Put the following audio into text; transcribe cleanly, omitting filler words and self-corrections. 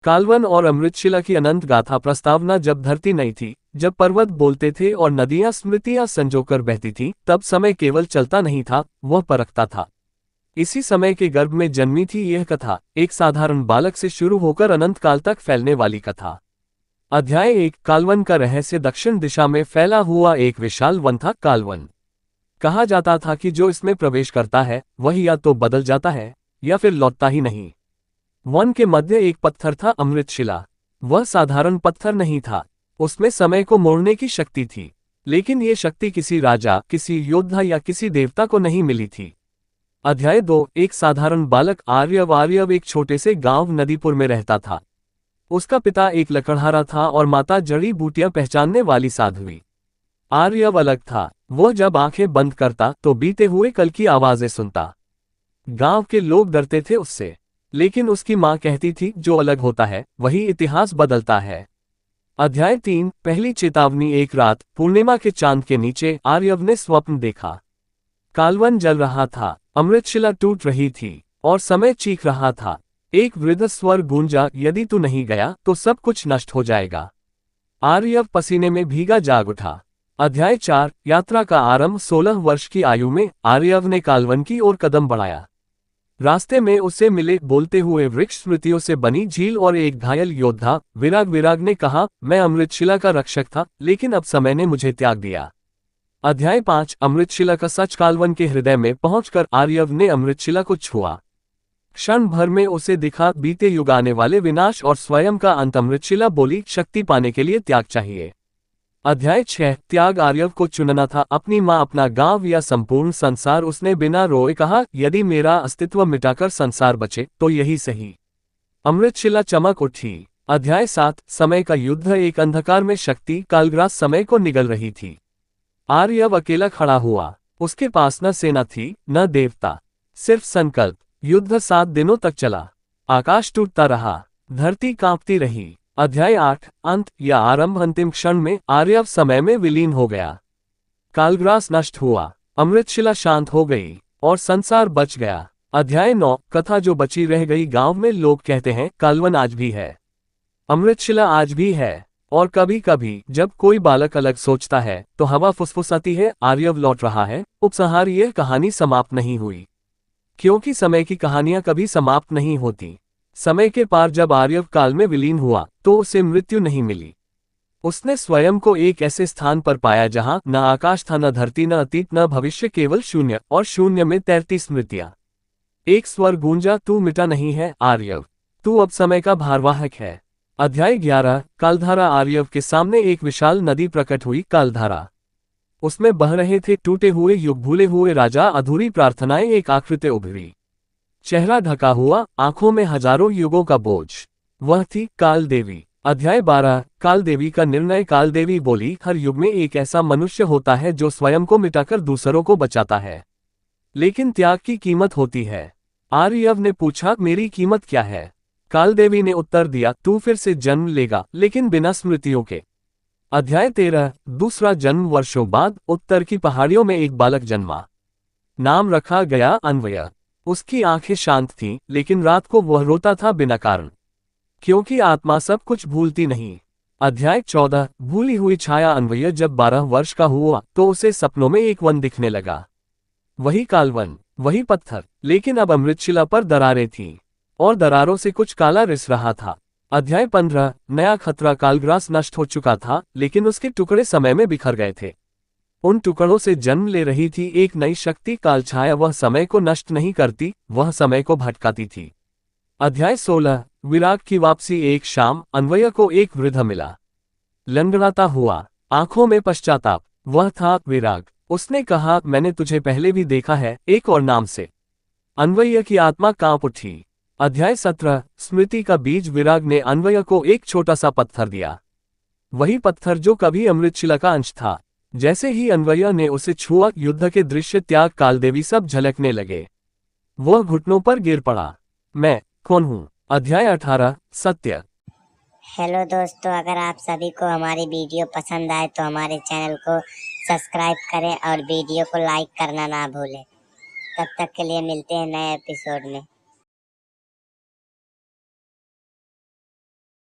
कालवन और अमृतशिला की अनंत गाथा प्रस्तावना जब धरती नहीं थी, जब पर्वत बोलते थे और नदियां स्मृतियां संजोकर बहती थीं, तब समय केवल चलता नहीं था, वह परखता था। इसी समय के गर्भ में जन्मी थी यह कथा, एक साधारण बालक से शुरू होकर अनंत काल तक फैलने वाली कथा। अध्याय 1। कालवन का रहस्य। दक्षिण दिशा में फैला हुआ एक विशाल वन था कालवन। कहा जाता था कि जो इसमें प्रवेश करता है वह या तो बदल जाता है या फिर लौटता ही नहीं। वन के मध्य एक पत्थर था, अमृतशिला। वह साधारण पत्थर नहीं था, उसमें समय को मोड़ने की शक्ति थी। लेकिन ये शक्ति किसी राजा, किसी योद्धा या किसी देवता को नहीं मिली थी। अध्याय 2। एक साधारण बालक आर्यव एक छोटे से गांव नदीपुर में रहता था। उसका पिता एक लकड़हारा था और माता जड़ी बूटियां पहचानने वाली साध्वी। आर्यव अलग था, वह जब आंखें बंद करता तो बीते हुए कल की आवाजें सुनता। गांव के लोग डरते थे उससे, लेकिन उसकी मां कहती थी जो अलग होता है वही इतिहास बदलता है। अध्याय 3। पहली चेतावनी। एक रात पूर्णिमा के चांद के नीचे आर्यव ने स्वप्न देखा। कालवन जल रहा था, अमृतशिला टूट रही थी और समय चीख रहा था। एक वृद्ध स्वर गूंजा, यदि तू नहीं गया तो सब कुछ नष्ट हो जाएगा। आर्यव पसीने में भीगा जाग उठा। अध्याय 4। यात्रा का आरंभ। 16 वर्ष की आयु में आर्यव ने कालवन की ओर कदम बढ़ाया। रास्ते में उसे मिले बोलते हुए वृक्ष, स्मृतियों से बनी झील और एक घायल योद्धा। विराग ने कहा, मैं अमृतशिला का रक्षक था, लेकिन अब समय ने मुझे त्याग दिया। अध्याय 5। अमृतशिला का सच। कालवन के हृदय में पहुंचकर आर्यव ने अमृतशिला को छुआ। क्षण भर में उसे दिखा बीते युग, आने वाले विनाश और स्वयं का अंत। अमृतशिला बोली, शक्ति पाने के लिए त्याग चाहिए। अध्याय 6। त्याग। आर्यव को चुनना था, अपनी मां, अपना गांव या संपूर्ण संसार। उसने बिना रोए कहा, यदि मेरा अस्तित्व मिटाकर संसार बचे तो यही सही। अमृतशिला चमक उठी। अध्याय 7। समय का युद्ध। एक अंधकार में शक्ति कालग्रास समय को निगल रही थी। आर्यव अकेला खड़ा हुआ, उसके पास न सेना थी न देवता, सिर्फ संकल्प। युद्ध 7 दिनों तक चला। आकाश टूटता रहा, धरती कांपती रही। अध्याय 8। अंत या आरंभ। अंतिम क्षण में आर्यव समय में विलीन हो गया। कालग्रास नष्ट हुआ, अमृतशिला शांत हो गई और संसार बच गया। अध्याय 9। कथा जो बची रह गई। गांव में लोग कहते हैं कालवन आज भी है, अमृतशिला आज भी है, और कभी कभी जब कोई बालक अलग सोचता है तो हवा फुसफुसाती है, आर्यव लौट रहा है। उपसंहार। यह कहानी समाप्त नहीं हुई, क्योंकि समय की कहानियां कभी समाप्त नहीं होती। समय के पार जब आर्यव काल में विलीन हुआ तो उसे मृत्यु नहीं मिली। उसने स्वयं को एक ऐसे स्थान पर पाया जहां न आकाश था, न धरती, न अतीत, न भविष्य, केवल शून्य, और शून्य में तैरती स्मृतियां। एक स्वर गूंजा, तू मिटा नहीं है आर्यव, तू अब समय का भारवाहक है। अध्याय 11। कालधारा। आर्यव के सामने एक विशाल नदी प्रकट हुई, कालधारा। उसमें बह रहे थे टूटे हुए युग, भूले हुए राजा, अधूरी प्रार्थनाएं। एक आकृति उभरी, चेहरा ढका हुआ, आंखों में हजारों युगों का बोझ। वह थी काल देवी। अध्याय 12। काल देवी का निर्णय। काल देवी बोली, हर युग में एक ऐसा मनुष्य होता है जो स्वयं को मिटाकर दूसरों को बचाता है, लेकिन त्याग की कीमत होती है। आर्यव ने पूछा, मेरी कीमत क्या है? काल देवी ने उत्तर दिया, तू फिर से जन्म लेगा, लेकिन बिना स्मृतियों के। अध्याय 13। दूसरा जन्म। वर्षों बाद उत्तर की पहाड़ियों में एक बालक जन्मा। नाम रखा गया अन्वय। उसकी आंखें शांत थीं, लेकिन रात को वह रोता था बिना कारण, क्योंकि आत्मा सब कुछ भूलती नहीं। अध्याय 14। भूली हुई छाया। अन्वय जब 12 वर्ष का हुआ तो उसे सपनों में एक वन दिखने लगा। वही कालवन, वही पत्थर, लेकिन अब अमृतशिला पर दरारें थीं, और दरारों से कुछ काला रिस रहा था। अध्याय 15। नया खतरा। कालग्रास नष्ट हो चुका था, लेकिन उसके टुकड़े समय में बिखर गए थे। उन टुकड़ों से जन्म ले रही थी एक नई शक्ति, कालछाया। वह समय को नष्ट नहीं करती, वह समय को भटकाती थी। अध्याय 16। विराग की वापसी। एक शाम अन्वय को एक वृद्ध मिला, लंगड़ाता हुआ, आंखों में पश्चाताप। वह था विराग। उसने कहा, मैंने तुझे पहले भी देखा है, एक और नाम से। अन्वय की आत्मा कांप उठी। अध्याय 17। स्मृति का बीज। विराग ने अन्वय को एक छोटा सा पत्थर दिया, वही पत्थर जो कभी अमृतशिला का अंश था। जैसे ही अन्वय ने उसे छुआ, युद्ध के दृश्य, त्याग, कालदेवी सब झलकने लगे। वह घुटनों पर गिर पड़ा। मैं कौन हूँ? अध्याय 18। सत्य। हेलो दोस्तों, अगर आप सभी को हमारी वीडियो पसंद आए तो हमारे चैनल को सब्सक्राइब करें और वीडियो को लाइक करना ना भूलें। तब तक के लिए मिलते हैं नए एपिसोड में।